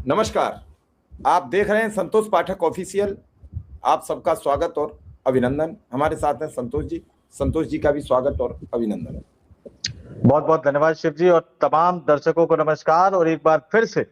नमस्कार। आप देख रहे हैं संतोष पाठक ऑफिशियल। आप सबका स्वागत और अभिनंदन। हमारे साथ हैं संतोष जी। संतोष जी का भी स्वागत और अभिनंदन। बहुत बहुत धन्यवाद शिव जी, और तमाम दर्शकों को नमस्कार। और एक बार फिर से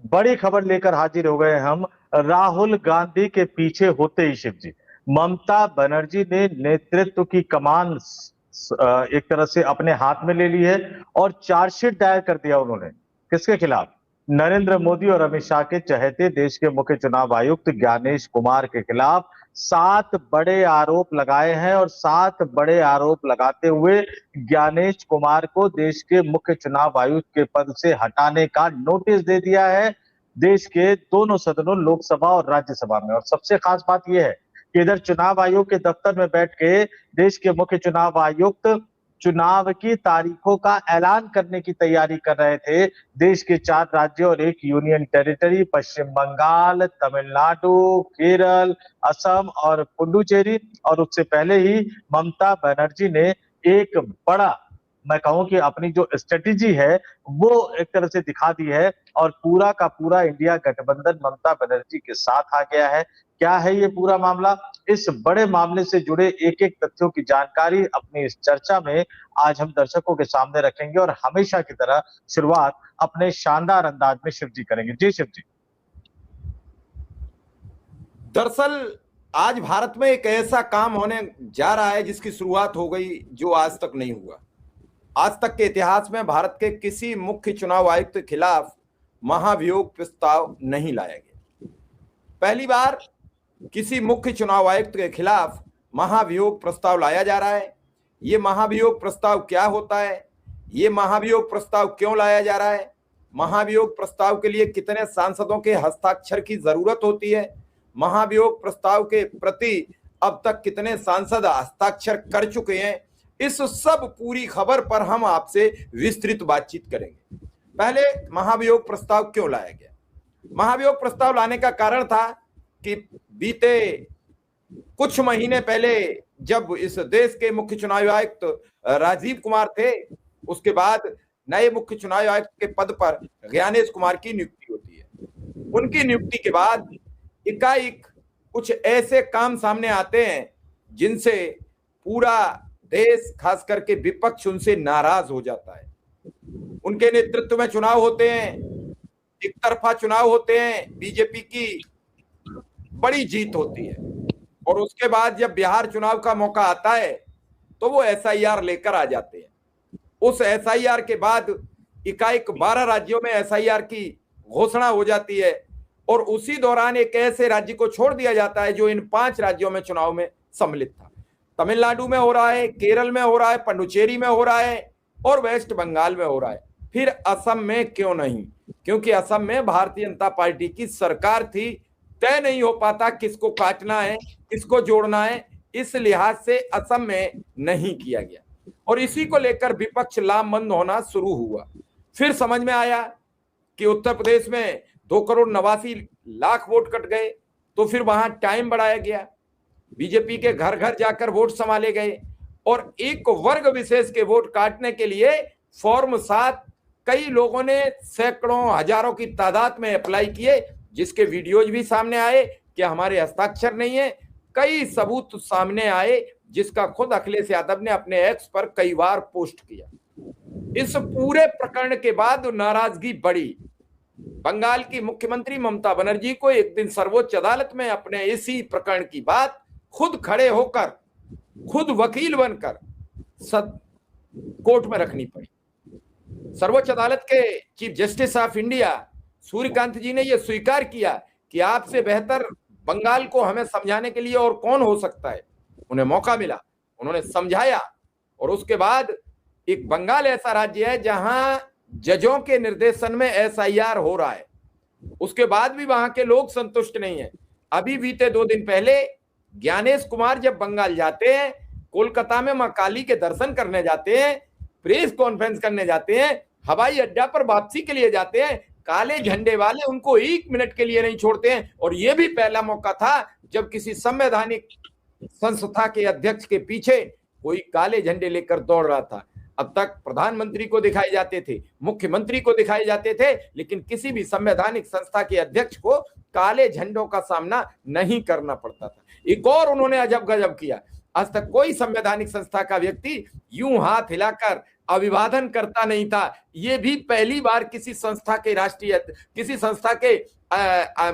बड़ी खबर लेकर हाजिर हो गए हम। राहुल गांधी के पीछे होते ही शिव जी, ममता बनर्जी ने नेतृत्व की कमान एक तरह से अपने हाथ में ले ली है और चार्जशीट दायर कर दिया उन्होंने। किसके खिलाफ? नरेंद्र मोदी और अमित शाह के चहेते देश के मुख्य चुनाव आयुक्त ज्ञानेश कुमार के खिलाफ 7 बड़े आरोप लगाए हैं। और 7 बड़े आरोप लगाते हुए ज्ञानेश कुमार को देश के मुख्य चुनाव आयुक्त के पद से हटाने का नोटिस दे दिया है देश के दोनों सदनों, लोकसभा और राज्यसभा में। और सबसे खास बात यह है कि इधर चुनाव आयोग के दफ्तर में बैठ के देश के मुख्य चुनाव आयुक्त चुनाव की तारीखों का ऐलान करने की तैयारी कर रहे थे। देश के 4 राज्यों और 1 यूनियन टेरिटरी, पश्चिम बंगाल, तमिलनाडु, केरल, असम और पुडुचेरी। और उससे पहले ही ममता बनर्जी ने एक बड़ा, मैं कहूं कि अपनी जो स्ट्रेटेजी है वो एक तरह से दिखा दी है, और पूरा का पूरा इंडिया गठबंधन ममता बनर्जी के साथ आ गया है। क्या है ये पूरा मामला? इस बड़े मामले से जुड़े एक एक तथ्यों की जानकारी अपनी इस चर्चा में आज हम दर्शकों के सामने रखेंगे, और हमेशा की तरह शुरुआत अपने शानदार अंदाज में शिव जी करेंगे। जी शिव जी। दरअसल आज भारत में एक ऐसा काम होने जा रहा है जिसकी शुरुआत हो गई जो आज तक नहीं हुआ। आज तक के इतिहास में भारत के किसी मुख्य चुनाव आयुक्त के खिलाफ महाभियोग प्रस्ताव नहीं लाया गया। पहली बार किसी मुख्य चुनाव आयुक्त के खिलाफ महाभियोग प्रस्ताव लाया जा रहा है। ये महाभियोग प्रस्ताव क्या होता है? ये महाभियोग प्रस्ताव क्यों लाया जा रहा है? महाभियोग प्रस्ताव के लिए कितने सांसदों के हस्ताक्षर की जरूरत होती है? महाभियोग प्रस्ताव के प्रति अब तक कितने सांसद हस्ताक्षर कर चुके हैं? इस सब पूरी खबर पर हम आपसे विस्तृत बातचीत करेंगे। पहले महाभियोग प्रस्ताव क्यों लाया गया? महाभियोग प्रस्ताव लाने का कारण था कि बीते कुछ महीने पहले जब इस देश के मुख्य चुनाव आयुक्त राजीव कुमार थे, उसके बाद नए मुख्य चुनाव आयुक्त के पद पर ज्ञानेश कुमार की नियुक्ति होती है। उनकी नियुक्ति के बाद एकाएक कुछ ऐसे काम सामने आते हैं जिनसे पूरा देश, खास करके विपक्ष, उनसे नाराज हो जाता है। उनके नेतृत्व में चुनाव होते हैं, एक तरफा चुनाव होते हैं, बीजेपी की बड़ी जीत होती है, और उसके बाद जब बिहार चुनाव का मौका आता है तो वो एसआईआर लेकर आ जाते हैं। उस एसआईआर के बाद एकाएक 12 राज्यों में एसआईआर की घोषणा हो जाती है, और उसी दौरान एक ऐसे राज्य को छोड़ दिया जाता है जो इन 5 राज्यों में चुनाव में सम्मिलित था। तमिलनाडु में हो रहा है, केरल में हो रहा है, पुडुचेरी में हो रहा है और वेस्ट बंगाल में हो रहा है। फिर असम में क्यों नहीं? क्योंकि असम में भारतीय जनता पार्टी की सरकार थी, तय नहीं हो पाता किसको काटना है, किसको जोड़ना है, इस लिहाज से असम में नहीं किया गया, और इसी को लेकर विपक्ष लामबंद होना शुरू हुआ। फिर समझ में आया कि उत्तर प्रदेश में 2,89,00,000 वोट कट गए, तो फिर वहां टाइम बढ़ाया गया, बीजेपी के घर घर जाकर वोट संभाले गए, और एक वर्ग विशेष के वोट काटने के लिए फॉर्म 7 कई लोगों ने सैकड़ों हजारों की तादाद में अप्लाई किए, जिसके वीडियोज भी सामने आए कि हमारे हस्ताक्षर नहीं है। कई सबूत सामने आए जिसका खुद अखिलेश यादव ने अपने एक्स पर कई बार पोस्ट किया। इस पूरे प्रकरण के बाद नाराजगी बढ़ी। बंगाल की मुख्यमंत्री ममता बनर्जी को एक दिन सर्वोच्च अदालत में अपने इसी प्रकरण की बात खुद खड़े होकर, खुद वकील बनकर कोर्ट में रखनी पड़ी। सर्वोच्च अदालत के chief justice of India Suryakant ji ने यह स्वीकार किया कि आपसे बेहतर बंगाल को हमें समझाने के लिए और कौन हो सकता है। उन्हें मौका मिला, उन्होंने समझाया, और उसके बाद एक बंगाल ऐसा राज्य है जहां जजों के निर्देशन में एसआईआर हो रहा है, उसके बाद भी वहां के लोग संतुष्ट नहीं है। अभी बीते 2 दिन पहले ज्ञानेश कुमार जब बंगाल जाते हैं, कोलकाता में मां काली के दर्शन करने जाते हैं, प्रेस कॉन्फ्रेंस करने जाते हैं, हवाई अड्डा पर वापसी के लिए जाते हैं, काले झंडे वाले उनको 1 मिनट के लिए नहीं छोड़ते हैं। और यह भी पहला मौका था जब किसी संवैधानिक संस्था के अध्यक्ष के पीछे कोई काले झंडे लेकर दौड़ रहा था। अब तक प्रधानमंत्री को दिखाए जाते थे, मुख्यमंत्री को दिखाए जाते थे, लेकिन किसी भी संवैधानिक संस्था के अध्यक्ष को काले झंडों का सामना नहीं करना पड़ता था। एक और उन्होंने अजब गजब किया, आज तक कोई संवैधानिक संस्था का व्यक्ति यूं हाथ हिलाकर अभिवादन करता नहीं था। ये भी पहली बार किसी संस्था के किसी संस्था के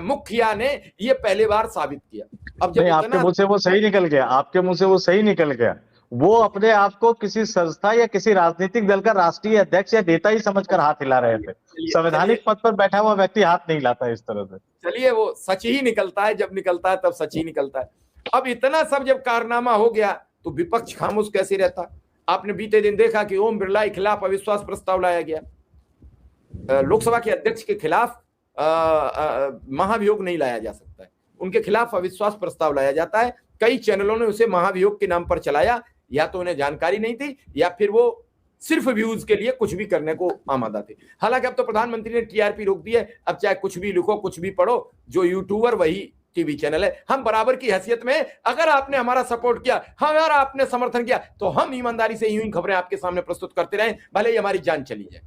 मुखिया ने ये पहली बार साबित किया। अब जब आपके मुंह से वो सही निकल गया, आपके मुंह से वो सही निकल गया। वो अपने आप को किसी संस्था या किसी राजनीतिक दल का राष्ट्रीय अध्यक्ष या नेता ही समझकर हाथ हिला रहे थे। संवैधानिक पद पर बैठा हुआ व्यक्ति हाथ नहीं हिलाता इस तरह से। चलिए, वो सच ही निकलता है, जब निकलता है तब सच ही निकलता है। अब इतना सब जब कारनामा हो गया तो विपक्ष खामोश कैसे रहता? आपने बीते दिन देखा कि ओम बिरला के खिलाफ अविश्वास प्रस्ताव लाया गया। लोकसभा के अध्यक्ष के खिलाफ महाभियोग नहीं लाया जा सकता है, उनके खिलाफ अविश्वास प्रस्ताव लाया जाता है। कई चैनलों ने उसे महाभियोग के नाम पर चलाया, या तो उन्हें जानकारी नहीं थी या फिर वो सिर्फ व्यूज के लिए कुछ भी करने को आमादा थे। हालांकि अब तो प्रधानमंत्री ने टीआरपी रोक दी है, अब चाहे कुछ भी लिखो कुछ भी पढ़ो, जो यूट्यूबर वही टीवी चैनल है। हम बराबर की हैसियत में, अगर आपने हमारा सपोर्ट किया, हमारा आपने समर्थन किया, तो हम ईमानदारी से यूं खबरें आपके सामने प्रस्तुत करते रहें, भले ही हमारी जान चली जाए।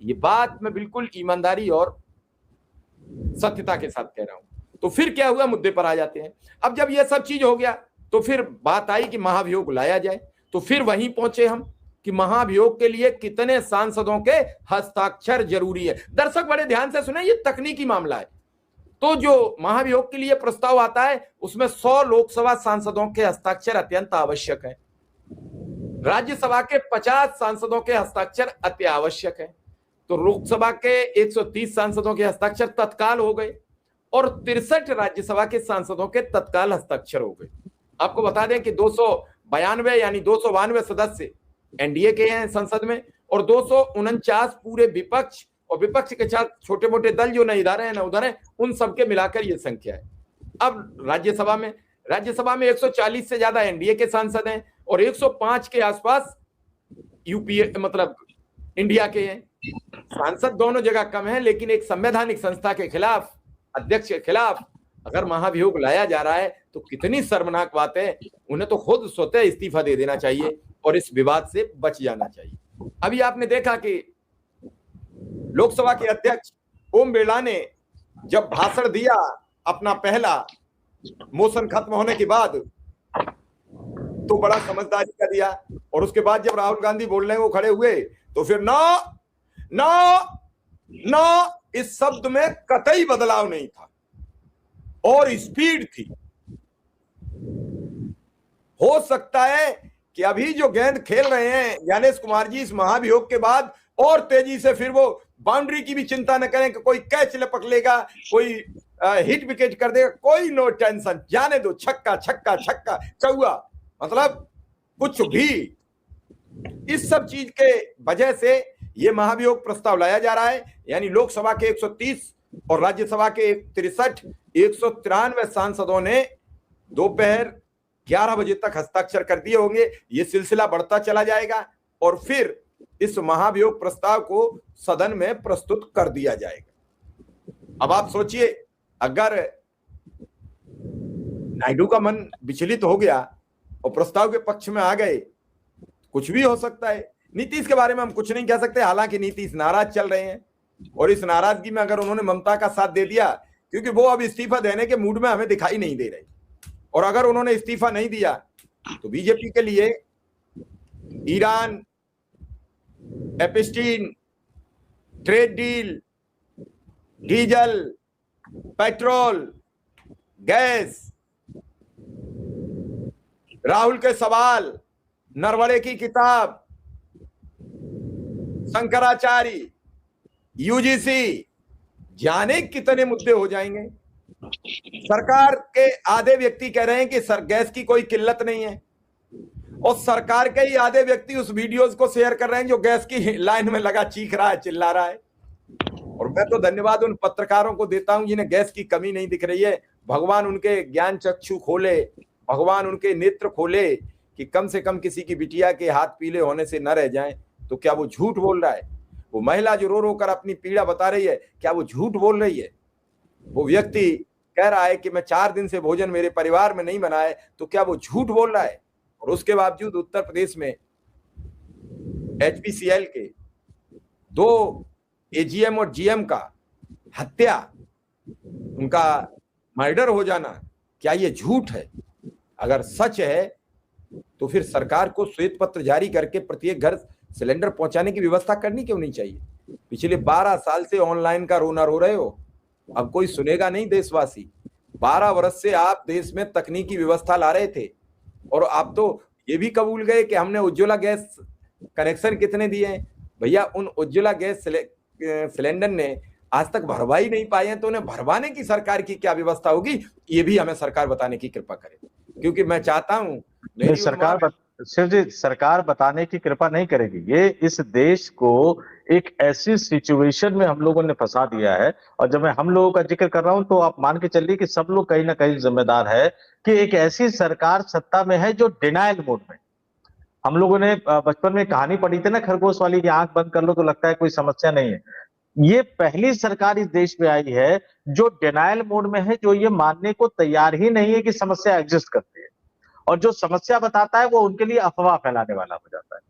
ये बात मैं बिल्कुल ईमानदारी और सत्यता के साथ कह रहा हूं। तो फिर क्या हुआ, मुद्दे पर आ जाते हैं। अब जब ये सब चीज हो गया तो फिर बात आई कि महाभियोग लाया जाए। तो फिर वहीं पहुंचे हम कि महाभियोग के लिए कितने सांसदों के हस्ताक्षर जरूरी है। दर्शक बड़े ध्यान से सुने, ये तकनीकी मामला है। तो जो महाभियोग के लिए प्रस्ताव आता है उसमें 100 लोकसभा सांसदों के हस्ताक्षर अत्यंत आवश्यक है, राज्यसभा के 50 सांसदों के हस्ताक्षर अति आवश्यक है। तो लोकसभा के 130 सांसदों के हस्ताक्षर तत्काल हो गए और 63 राज्यसभा के सांसदों के तत्काल हस्ताक्षर हो गए। आपको बता दें कि 292 यानी 292 सदस्य एनडीए के हैं संसद में और 249 पूरे विपक्ष, और विपक्ष के साथ छोटे मोटे दल जो न इधर है न उधर है, उन सबके मिलाकर ये संख्या है। अब राज्यसभा में 140 से ज्यादा एनडीए के सांसद हैं और 105 के आसपास यूपीए मतलब इंडिया के हैं। सांसद दोनों जगह कम है, लेकिन एक संवैधानिक संस्था के खिलाफ, अध्यक्ष के खिलाफ अगर महाभियोग लाया जा रहा है तो कितनी शर्मनाक बात है। उन्हें तो खुद स्वतः इस्तीफा दे देना चाहिए और इस विवाद से बच जाना चाहिए। अभी आपने देखा कि लोकसभा के अध्यक्ष ओम बिरला ने जब भाषण दिया अपना पहला, मोशन खत्म होने के बाद, तो बड़ा समझदारी का दिया। और उसके बाद जब राहुल गांधी बोलने को खड़े हुए तो फिर ना इस शब्द में कतई बदलाव नहीं था और स्पीड थी। हो सकता है कि अभी जो गेंद खेल रहे हैं ज्ञानेश कुमार जी, इस महाभियोग के बाद और तेजी से फिर वो बाउंड्री की भी चिंता न करें कि कोई कैच लपक लेगा, कोई हिट विकेट कर देगा, कोई नो टेंशन, जाने दो, छक्का छक्का छक्का चौका, मतलब कुछ भी। इस सब चीज के वजह से ये महाभियोग प्रस्ताव लाया जा रहा है। यानी लोकसभा के 130 और राज्यसभा के 63, 193 सांसदों ने दोपहर 11 बजे तक हस्ताक्षर कर दिए होंगे। ये सिलसिला बढ़ता चला जाएगा और फिर इस महाभियोग प्रस्ताव को सदन में प्रस्तुत कर दिया जाएगा। अब आप सोचिए, अगर नायडू का मन विचलित हो गया और प्रस्ताव के पक्ष में आ गए, कुछ भी हो सकता है। नीतीश के बारे में हम कुछ नहीं कह सकते, हालांकि नीतीश नाराज चल रहे हैं और इस नाराजगी में अगर उन्होंने ममता का साथ दे दिया, क्योंकि वो अब इस्तीफा देने के मूड में हमें दिखाई नहीं दे रहे, और अगर उन्होंने इस्तीफा नहीं दिया तो बीजेपी के लिए Iran, Epstein, trade deal, diesel, petrol, gas, Rahul के सवाल, नरवणे की किताब, शंकराचार्य, यूजीसी, जाने कितने मुद्दे हो जाएंगे। सरकार के आधे व्यक्ति कह रहे हैं कि सर गैस की कोई किल्लत नहीं है, और सरकार के ही आधे व्यक्ति उस वीडियोस को शेयर कर रहे हैं जो गैस की लाइन में लगा चीख रहा है, चिल्ला रहा है। और मैं तो धन्यवाद उन पत्रकारों को देता हूं जिन्हें गैस की कमी नहीं दिख रही है। भगवान उनके ज्ञान चक्षु खोले, भगवान उनके नेत्र खोले कि कम से कम किसी की बिटिया के हाथ पीले होने से न रह जाएं। तो क्या वो झूठ बोल रहा है? वो महिला जो रो रो कर अपनी पीड़ा बता रही है, क्या वो झूठ बोल रही है? वो व्यक्ति कह रहा है कि मैं 4 दिन से भोजन मेरे परिवार में नहीं बना है, तो क्या वो झूठ बोल रहा है? और उसके बावजूद उत्तर प्रदेश में एचपीसीएल के 2 एजीएम और जीएम का हत्या, उनका मर्डर हो जाना, क्या ये झूठ है? अगर सच है तो फिर सरकार को श्वेत पत्र जारी करके प्रत्येक घर सिलेंडर पहुंचाने की व्यवस्था करनी क्यों नहीं चाहिए? पिछले 12 साल से ऑनलाइन का रोना रो रहे हो, अब कोई सुनेगा नहीं देशवासी। 12 वर्ष से आप देश में तकनीकी व्यवस्था ला रहे थे और आप तो ये भी कबूल गए कि हमने उज्ज्वला गैस कनेक्शन कितने दिए हैं। भैया, उन उज्ज्वला गैस सिलेंडर ने आज तक भरवा ही नहीं पाए हैं, तो उन्हें भरवाने की सरकार की क्या व्यवस्था होगी, ये भी हमें सरकार बताने की कृपा करे, क्योंकि मैं चाहता हूं शिव जी, सरकार बताने की कृपा नहीं करेगी। ये इस देश को एक ऐसी सिचुएशन में हम लोगों ने फंसा दिया है, और जब मैं हम लोगों का जिक्र कर रहा हूं तो आप मान के चलिए कि सब लोग कहीं ना कहीं जिम्मेदार है कि एक ऐसी सरकार सत्ता में है जो डिनायल मोड में। हम लोगों ने बचपन में कहानी पढ़ी थी ना, खरगोश वाली की, आंख बंद कर लो तो लगता है कोई समस्या नहीं है। ये पहली सरकार इस देश में आई है जो डिनायल मोड में है, जो ये मानने को तैयार ही नहीं है कि समस्या एग्जिस्ट करती है, और जो समस्या बताता है वो उनके लिए अफवाह फैलाने वाला हो जाता है।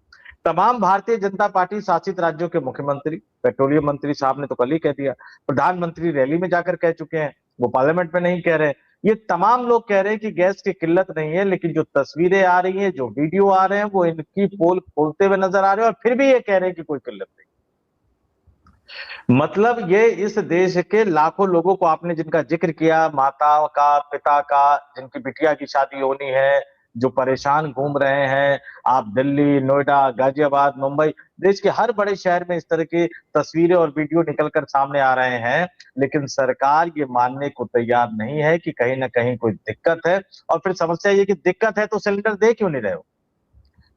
तमाम भारतीय जनता पार्टी शासित राज्यों के मुख्यमंत्री, पेट्रोलियम मंत्री साहब ने तो कल ही कह दिया, प्रधानमंत्री रैली में जाकर कह चुके हैं, वो पार्लियामेंट में नहीं कह रहे। ये तमाम लोग कह रहे हैं कि गैस की किल्लत नहीं है, लेकिन जो तस्वीरें आ रही हैं, जो वीडियो आ रहे हैं, वो इनकी पोल खोलते हुए नजर आ रहे हैं, और फिर भी ये कह रहे हैं कि कोई किल्लत नहीं। मतलब ये इस देश के लाखों लोगों को, आपने जिनका जिक्र किया, माता का, पिता का, जिनकी बिटिया की शादी होनी है, जो परेशान घूम रहे हैं, आप दिल्ली, नोएडा, गाजियाबाद, मुंबई, देश के हर बड़े शहर में इस तरह की तस्वीरें और वीडियो निकलकर सामने आ रहे हैं, लेकिन सरकार ये मानने को तैयार नहीं है कि कहीं ना कहीं कोई दिक्कत है। और फिर समस्या ये कि दिक्कत है तो सिलेंडर दे क्यों नहीं रहे हो?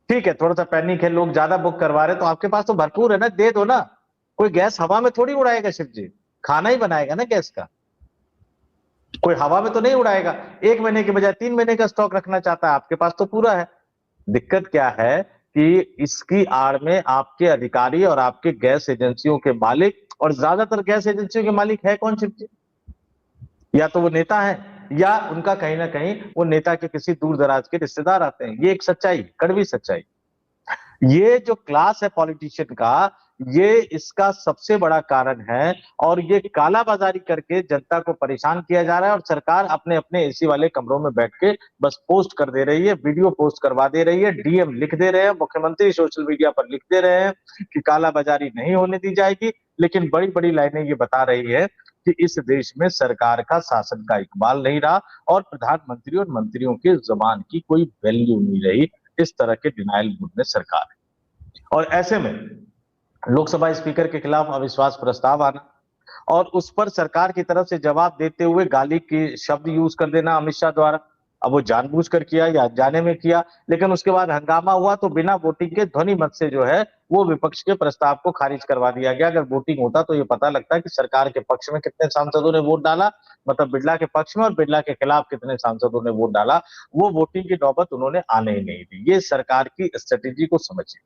ठीक है, थोड़ा सा पैनिक है, लोग ज्यादा बुक करवा रहे हैं, तो आपके पास तो भरपूर है ना, दे दो ना। कोई गैस हवा में थोड़ी उड़ाएगा शिव जी, खाना ही बनाएगा ना गैस का, कोई हवा में तो नहीं उड़ाएगा। 1 महीने के बजाय 3 महीने का स्टॉक रखना चाहता है, आपके पास तो पूरा है। दिक्कत क्या है कि इसकी आड़ में आपके अधिकारी और आपके गैस एजेंसियों के मालिक, और ज्यादातर गैस एजेंसियों के मालिक है कौन शिव जी? या तो वो नेता है, या उनका कहीं ना कहीं वो नेता के किसी दूर दराज के रिश्तेदार आते हैं। ये एक सच्चाई, कड़वी सच्चाई। ये जो क्लास है पॉलिटिशियन का, ये इसका सबसे बड़ा कारण है, और ये कालाबाजारी करके जनता को परेशान किया जा रहा है, और सरकार अपने अपने एसी वाले कमरों में बैठ के बस पोस्ट कर दे रही है, वीडियो पोस्ट करवा दे रही है, डीएम लिख दे रहे हैं, मुख्यमंत्री सोशल मीडिया पर लिख दे रहे हैं कि कालाबाजारी नहीं होने दी जाएगी, लेकिन बड़ी बड़ी लाइनें ये बता रही है कि इस देश में सरकार का शासन का इकबाल नहीं रहा, और प्रधानमंत्री और मंत्रियों की जुबान की कोई वैल्यू नहीं रही। इस तरह के डिनाइल मूड में सरकार है, और ऐसे में लोकसभा स्पीकर के खिलाफ अविश्वास प्रस्ताव आना, और उस पर सरकार की तरफ से जवाब देते हुए गाली की शब्द यूज कर देना अमित शाह द्वारा। अब वो जानबूझकर किया या जाने में किया, लेकिन उसके बाद हंगामा हुआ तो बिना वोटिंग के ध्वनि मत से जो है वो विपक्ष के प्रस्ताव को खारिज करवा दिया गया। अगर वोटिंग होता तो ये पता लगता है कि सरकार के पक्ष में कितने सांसदों ने वोट डाला, मतलब बिरला के पक्ष में, और बिरला के खिलाफ कितने सांसदों ने वोट डाला। वो वोटिंग की नौबत उन्होंने आने ही नहीं दी। ये सरकार की स्ट्रेटेजी को समझिए।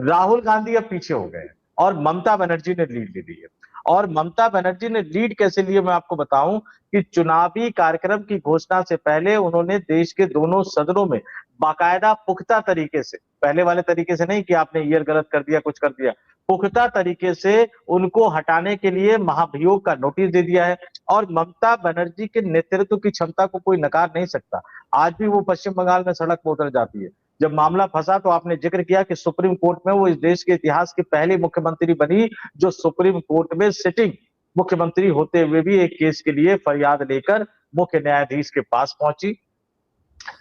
राहुल गांधी अब पीछे हो गए और ममता बनर्जी ने लीड ले ली है। और ममता बनर्जी ने लीड कैसे लिए, मैं आपको बताऊं कि चुनावी कार्यक्रम की घोषणा से पहले उन्होंने देश के दोनों सदनों में बाकायदा पुख्ता तरीके से, पहले वाले तरीके से नहीं कि आपने ईयर गलत कर दिया, कुछ कर दिया, पुख्ता तरीके से उनको हटाने के लिए महाभियोग का नोटिस दे दिया है। और ममता बनर्जी के नेतृत्व की क्षमता को कोई नकार नहीं सकता। आज भी वो पश्चिम बंगाल में सड़क पर उतर जाती है। जब मामला फंसा तो आपने जिक्र किया कि सुप्रीम कोर्ट में वो इस देश के इतिहास की पहली मुख्यमंत्री बनी जो सुप्रीम कोर्ट में सिटिंग मुख्यमंत्री होते हुए भी एक केस के लिए फरियाद लेकर मुख्य न्यायाधीश के पास पहुंची,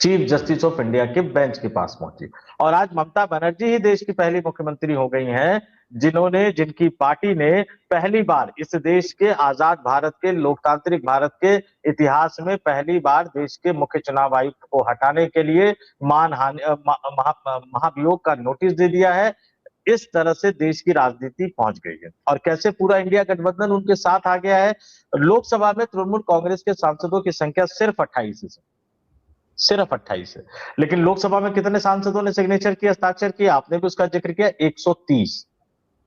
चीफ जस्टिस ऑफ इंडिया के बेंच के पास पहुंची। और आज ममता बनर्जी ही देश की पहली मुख्यमंत्री हो गई हैं जिनकी पार्टी ने पहली बार इस देश के आजाद भारत के, लोकतांत्रिक भारत के इतिहास में पहली बार देश के मुख्य चुनाव आयुक्त को हटाने के लिए महाभियोग का नोटिस दे दिया है। इस तरह से देश की राजनीति पहुंच गई है, और कैसे पूरा इंडिया गठबंधन उनके साथ आ गया है। लोकसभा में तृणमूल कांग्रेस के सांसदों की संख्या सिर्फ 28 है, सिर्फ 28 है, लेकिन लोकसभा में कितने सांसदों ने सिग्नेचर किया, हस्ताक्षर किया, आपने भी उसका जिक्र किया, 130।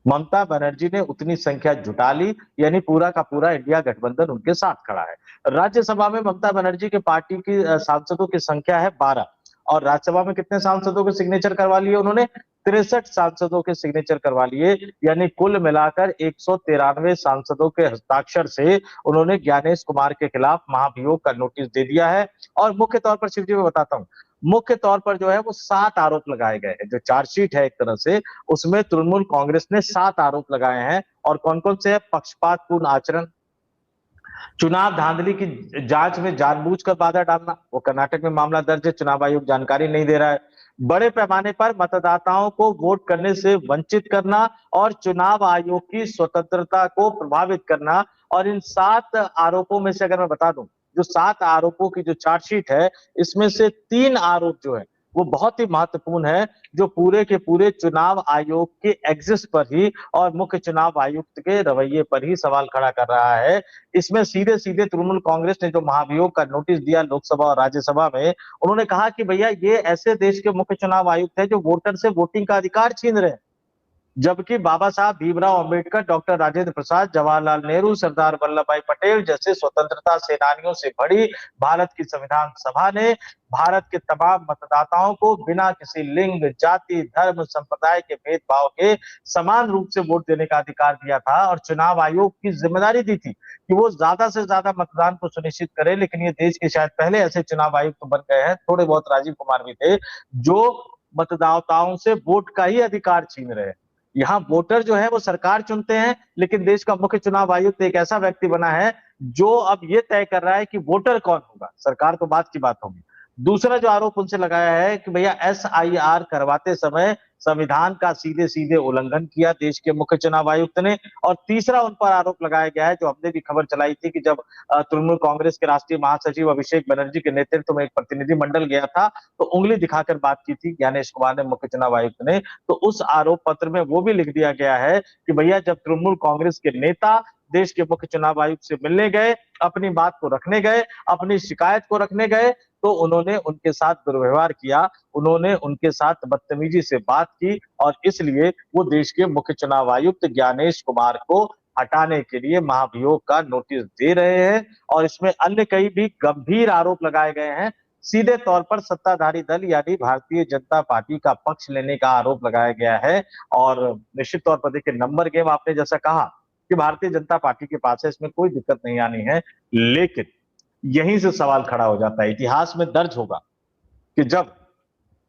ममता बनर्जी ने उतनी संख्या जुटा ली, यानी पूरा का पूरा इंडिया गठबंधन उनके साथ खड़ा है। राज्यसभा में ममता बनर्जी के पार्टी की सांसदों की संख्या है 12, और राज्यसभा में कितने सांसदों के सिग्नेचर करवा लिए उन्होंने? 63 सांसदों के सिग्नेचर करवा लिए, यानी कुल मिलाकर 193 सांसदों के हस्ताक्षर से उन्होंने ज्ञानेश कुमार के खिलाफ महाभियोग का नोटिस दे दिया है। और मुख्य तौर पर शिव जी मैं बताता हूँ, मुख्य तौर पर जो है वो 7 आरोप लगाए गए हैं। जो चार्जशीट है एक तरह से, उसमें तृणमूल कांग्रेस ने 7 आरोप लगाए हैं। और कौन कौन से है? पक्षपातपूर्ण आचरण, चुनाव धांधली की जांच में जानबूझकर बाधा डालना, वो कर्नाटक में मामला दर्ज है, चुनाव आयोग जानकारी नहीं दे रहा है, बड़े पैमाने पर मतदाताओं को वोट करने से वंचित करना और चुनाव आयोग की स्वतंत्रता को प्रभावित करना। और इन 7 आरोपों में से अगर मैं बता दूं, जो 7 आरोपों की जो चार्जशीट है, इसमें से 3 आरोप जो है वो बहुत ही महत्वपूर्ण है, जो पूरे के पूरे चुनाव आयोग के एग्जिस्ट पर ही और मुख्य चुनाव आयुक्त के रवैये पर ही सवाल खड़ा कर रहा है। इसमें सीधे सीधे तृणमूल कांग्रेस ने जो महाभियोग का नोटिस दिया लोकसभा और राज्यसभा में, उन्होंने कहा कि भैया ये ऐसे देश के मुख्य चुनाव आयुक्त है जो वोटर से वोटिंग का अधिकार छीन रहे हैं, जबकि बाबा साहब भीमराव अंबेडकर, डॉक्टर राजेंद्र प्रसाद, जवाहरलाल नेहरू, सरदार वल्लभ भाई पटेल जैसे स्वतंत्रता सेनानियों से भरी भारत की संविधान सभा ने भारत के तमाम मतदाताओं को बिना किसी लिंग, जाति, धर्म, संप्रदाय के भेदभाव के समान रूप से वोट देने का अधिकार दिया था। और चुनाव आयोग की जिम्मेदारी दी थी कि वो ज्यादा से ज्यादा मतदान को सुनिश्चित करे। लेकिन ये देश के शायद पहले ऐसे चुनाव आयुक्त बन गए हैं, थोड़े बहुत राजीव कुमार भी थे, जो मतदाताओं से वोट का ही अधिकार छीन रहे हैं। यहाँ वोटर जो है वो सरकार चुनते हैं, लेकिन देश का मुख्य चुनाव आयुक्त एक ऐसा व्यक्ति बना है जो अब ये तय कर रहा है कि वोटर कौन होगा। सरकार तो बात की बात होगी। दूसरा जो आरोप उनसे लगाया है कि भैया SIR करवाते समय संविधान का सीधे सीधे उल्लंघन किया देश के मुख्य चुनाव आयुक्त ने। और तीसरा उन पर आरोप लगाया गया है, जो हमने भी खबर चलाई थी कि जब तृणमूल कांग्रेस के राष्ट्रीय महासचिव अभिषेक बनर्जी के नेतृत्व में एक प्रतिनिधि मंडल गया था, तो उंगली दिखाकर बात की थी ज्ञानेश कुमार ने, मुख्य चुनाव आयुक्त ने। तो उस आरोप पत्र में वो भी लिख दिया गया है कि भैया जब तृणमूल कांग्रेस के नेता देश के मुख्य चुनाव आयुक्त से मिलने गए, अपनी बात को रखने गए, अपनी शिकायत को रखने गए, तो उन्होंने उनके साथ दुर्व्यवहार किया, उन्होंने उनके साथ बदतमीजी से बात की। और इसलिए वो देश के मुख्य चुनाव आयुक्त ज्ञानेश कुमार को हटाने के लिए महाभियोग का नोटिस दे रहे हैं। और इसमें अन्य कई भी गंभीर आरोप लगाए गए हैं। सीधे तौर पर सत्ताधारी दल यानी भारतीय जनता पार्टी का पक्ष लेने का आरोप लगाया गया है। और निश्चित तौर पर देखिए, नंबर गेम आपने जैसा कहा कि भारतीय जनता पार्टी के पास है, इसमें कोई दिक्कत नहीं आनी है। लेकिन यहीं से सवाल खड़ा हो जाता है, इतिहास में दर्ज होगा कि जब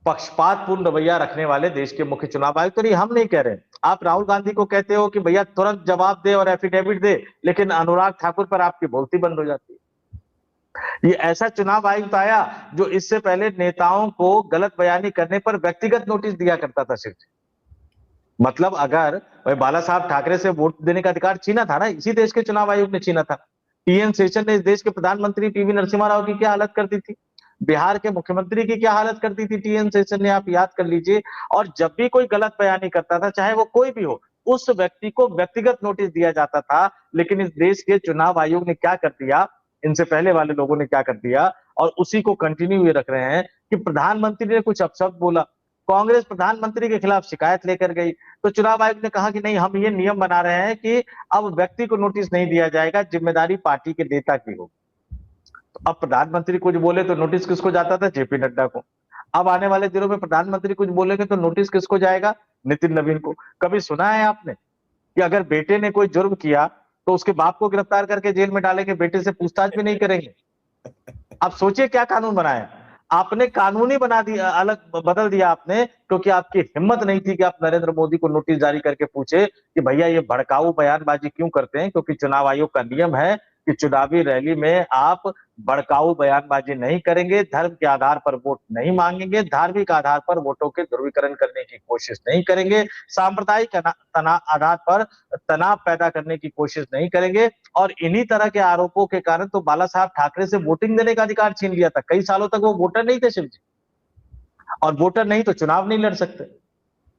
पक्षपातपूर्ण रवैया रखने वाले देश के मुख्य चुनाव आयुक्त, तो हम नहीं कह रहे, आप राहुल गांधी को कहते हो कि भैया तुरंत जवाब दे और एफिडेविट दे, लेकिन अनुराग ठाकुर पर आपकी बोलती बंद हो जाती है। ये ऐसा चुनाव आयुक्त आया जो इससे पहले नेताओं को गलत बयानी करने पर व्यक्तिगत नोटिस दिया करता था सिर्फ। मतलब अगर बाला साहब ठाकरे से वोट देने का अधिकार छीना था ना, इसी देश के चुनाव आयोग ने छीना था। TN शेषन ने इस देश के प्रधानमंत्री PV नरसिम्हा राव की क्या हालत कर दी थी, बिहार के मुख्यमंत्री की क्या हालत कर दी थी TN शेषन ने, आप याद कर लीजिए। और जब भी कोई गलत बयानी करता था, चाहे वो कोई भी हो, उस व्यक्ति को व्यक्तिगत नोटिस दिया जाता था। लेकिन इस देश के चुनाव आयोग ने क्या कर दिया, इनसे पहले वाले लोगों ने क्या कर दिया, और उसी को कंटिन्यू ये रख रहे हैं कि प्रधानमंत्री ने कुछ अपशब्द बोला, कांग्रेस प्रधानमंत्री के खिलाफ शिकायत लेकर गई, तो चुनाव आयोग ने कहा कि नहीं, हम ये नियम बना रहे हैं कि अब व्यक्ति को नोटिस नहीं दिया जाएगा, जिम्मेदारी पार्टी के नेता की होगी। तो अब प्रधानमंत्री कुछ बोले तो नोटिस किसको जाता था? JP नड्डा को। अब आने वाले दिनों में प्रधानमंत्री कुछ बोलेंगे तो नोटिस किसको जाएगा? नितिन नवीन को। कभी सुना है आपने कि अगर बेटे ने कोई जुर्म किया तो उसके बाप को गिरफ्तार करके जेल में डालेंगे, बेटे से पूछताछ भी नहीं करेंगे? आप सोचिए क्या कानून बनाया आपने, कानूनी बना दिया, अलग बदल दिया आपने, क्योंकि आपकी हिम्मत नहीं थी कि आप नरेंद्र मोदी को नोटिस जारी करके पूछे कि भैया ये भड़काऊ बयानबाजी क्यों करते हैं। क्योंकि चुनाव आयोग का नियम है कि चुनावी रैली में आप भड़काऊ बयानबाजी नहीं करेंगे, धर्म के आधार पर वोट नहीं मांगेंगे, धार्मिक आधार पर वोटों के ध्रुवीकरण करने की कोशिश नहीं करेंगे, सांप्रदायिक आधार पर तनाव पैदा करने की कोशिश नहीं करेंगे। और इन्हीं तरह के आरोपों के कारण तो बाला साहब ठाकरे से वोटिंग देने का अधिकार छीन लिया था। कई सालों तक वो वोटर नहीं थे शिव जी, और वोटर नहीं तो चुनाव नहीं लड़ सकते।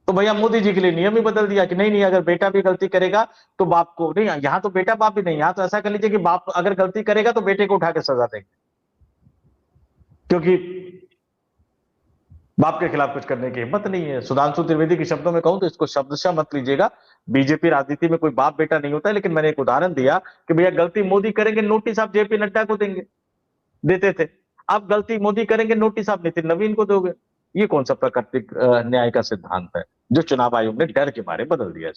तो भैया मोदी जी के लिए नियम ही बदल दिया कि नहीं, अगर बेटा भी गलती करेगा तो बाप को नहीं। यहाँ तो बेटा बाप भी नहीं, यहाँ तो ऐसा कर लीजिए कि बाप अगर गलती करेगा तो बेटे को उठा के सजा देंगे, क्योंकि बाप के खिलाफ कुछ करने की हिम्मत नहीं है। सुधांशु त्रिवेदी के शब्दों में कहूं तो इसको शब्दशः मत लीजिएगा, बीजेपी राजनीति में कोई बाप बेटा नहीं होता है। लेकिन मैंने एक उदाहरण दिया कि भैया गलती मोदी करेंगे, नोटिस आप JP नड्डा को देंगे, देते थे। आप गलती मोदी करेंगे, नोटिस आप नितिन नवीन को दोगे। ये कौन सा प्राकृतिक न्याय का सिद्धांत है जो चुनाव आयोग ने डर के मारे बदल दिया?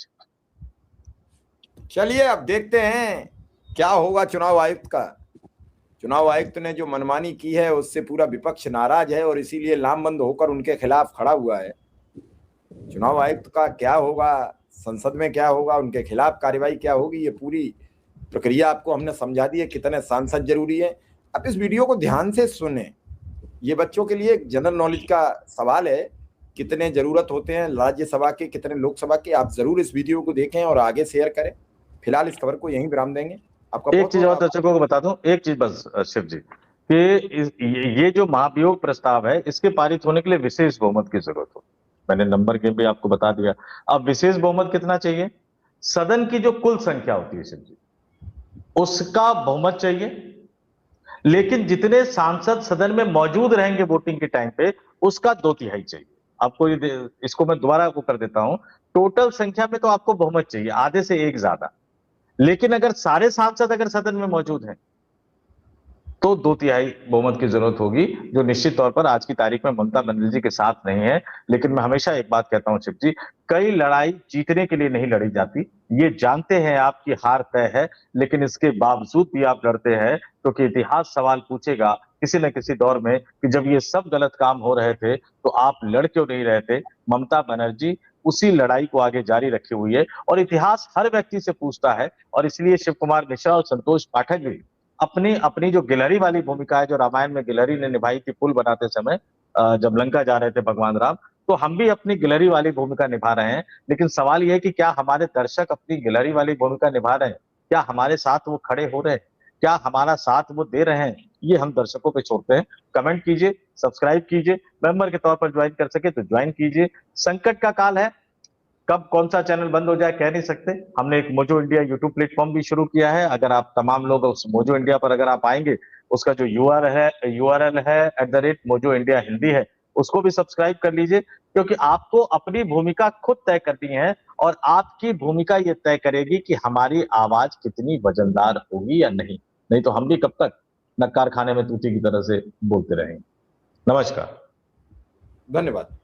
चलिए अब देखते हैं क्या होगा चुनाव आयुक्त का। चुनाव आयुक्त ने जो मनमानी की है उससे पूरा विपक्ष नाराज है और इसीलिए लामबंद होकर उनके खिलाफ खड़ा हुआ है। चुनाव आयुक्त का क्या होगा, संसद में क्या होगा, उनके खिलाफ कार्रवाई क्या होगी, ये पूरी प्रक्रिया आपको हमने समझा दी है। कितने सांसद जरूरी है, अब इस वीडियो को ध्यान से सुने। ये बच्चों के लिए जनरल नॉलेज का सवाल है, कितने जरूरत होते हैं राज्यसभा के, कितने लोकसभा के। आप जरूर इस वीडियो को देखें और आगे शेयर करें। फिलहाल इस खबर को यहीं विराम देंगे। आपका एक चीज और दर्शकों को बता दूं, एक चीज बस शिव जी, कि ये जो महाभियोग प्रस्ताव है, इसके पारित होने के लिए विशेष बहुमत की जरूरत हो। मैंने नंबर के भी आपको बता दिया। अब विशेष बहुमत कितना चाहिए? सदन की जो कुल संख्या होती है शिव जी, उसका बहुमत चाहिए। लेकिन जितने सांसद सदन में मौजूद रहेंगे वोटिंग के टाइम पे, उसका 2/3 चाहिए। आपको इसको मैं दोबारा आपको कर देता हूं। टोटल संख्या में तो आपको बहुमत चाहिए, आधे से एक ज्यादा। लेकिन अगर सारे सांसद अगर सदन में मौजूद हैं तो 2/3 बहुमत की जरूरत होगी, जो निश्चित तौर पर आज की तारीख में ममता बनर्जी के साथ नहीं है। लेकिन मैं हमेशा एक बात कहता हूं शिव जी, कई लड़ाई जीतने के लिए नहीं लड़ी जाती। ये जानते हैं आपकी हार तय है, लेकिन इसके बावजूद भी आप लड़ते हैं क्योंकि इतिहास सवाल पूछेगा किसी न किसी दौर में कि जब ये सब गलत काम हो रहे थे तो आप लड़ क्यों नहीं रहे थे। ममता बनर्जी उसी लड़ाई को आगे जारी रखी हुई है और इतिहास हर व्यक्ति से पूछता है। और इसलिए शिव कुमार मिश्रा और संतोष पाठक भी अपनी अपनी जो गिलहरी वाली भूमिका है, जो रामायण में गिलहरी ने निभाई थी पुल बनाते समय, जब लंका जा रहे थे भगवान राम, तो हम भी अपनी गिलहरी वाली भूमिका निभा रहे हैं। लेकिन सवाल यह है कि क्या हमारे दर्शक अपनी गिलहरी वाली भूमिका निभा रहे हैं? क्या हमारे साथ वो खड़े हो रहे हैं? क्या हमारा साथ वो दे रहे हैं? ये हम दर्शकों पे छोड़ते हैं। कमेंट कीजिए, सब्सक्राइब कीजिए, मेंबर के तौर पर ज्वाइन कर सके तो ज्वाइन कीजिए। संकट का काल है, कब कौन सा चैनल बंद हो जाए कह नहीं सकते। हमने एक मोजो इंडिया यूट्यूब प्लेटफॉर्म भी शुरू किया है। अगर आप तमाम लोग उस मोजो इंडिया पर अगर आप आएंगे, उसका जो यूआरएल है @mojo इंडिया हिंदी है, उसको भी सब्सक्राइब कर लीजिए। क्योंकि आपको अपनी भूमिका खुद तय करनी है और आपकी भूमिका ये तय करेगी कि हमारी आवाज कितनी वजनदार होगी या नहीं। नहीं तो हम भी कब तक नक्कार खाने में तूती की तरह से बोलते रहेंगे। नमस्कार, धन्यवाद।